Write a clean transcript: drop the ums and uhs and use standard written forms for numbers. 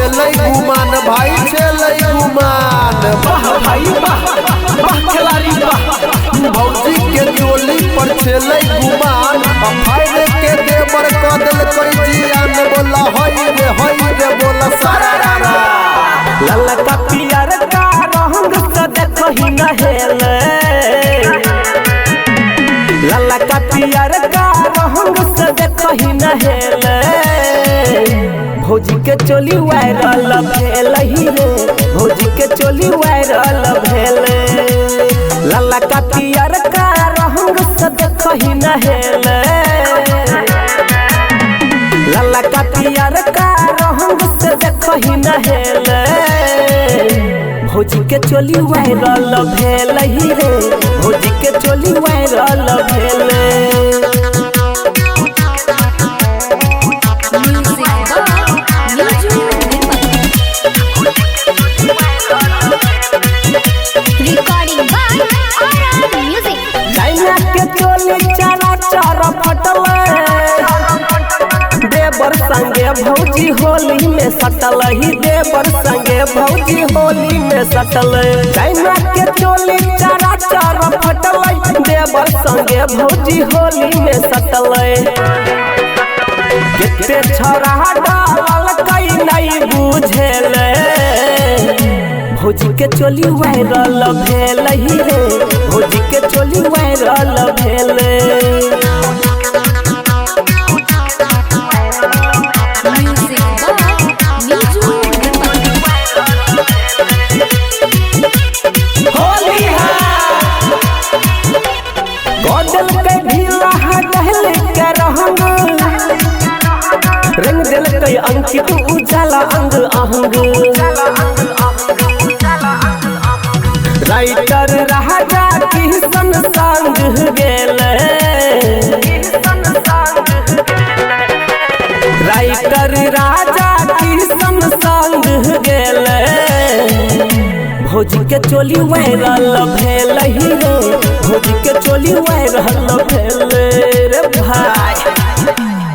छेलै गुमान भाई छेलै गुमान। वाह भाई वाह वाह खिलाड़ी वाह। भौजी के चोली पर छेलै गुमान फाइल के देवर क देलकै जियान। बोला हई रे बोला सारा रारा। ललका पियर का रंग से देखहि नहेले। ललका पियर का रंग से देखहि नहेले। भौजी के चोली वायरल भेलै रे। भौजी के चोली वायरल भेलै। ललका पियर का रंग से देखहि नहेले। ललका पियर का रंग से देखहि नहेले। भौजी के चोली वायरल भेलै रे। भौजी के चोली वायरल भेलै। चाइना के चोली चारा चारा फटले। देवर संगे भौजी होली में सटल ही। देवर संगे भौजी होली में सटल। चाइना के चोली चारा चारा फटल। देवर संगे भौजी होली में सटल। कितने छोरा डालल कई नहीं बुझेले। भौजी के चोली वायरल भेलै रे। भौजी के चोली वायरल भेलै। गदल के ढीला हटल के रहंग। रंग देलकै अंकित उजाला अंग अहंग। राइटर राजा किशन संग गेले। राइटर राजा किशन संग गेले। भौजी के चोली वायरल भेलै रे। भौजी के चोली वायरल भेलै रे भाई।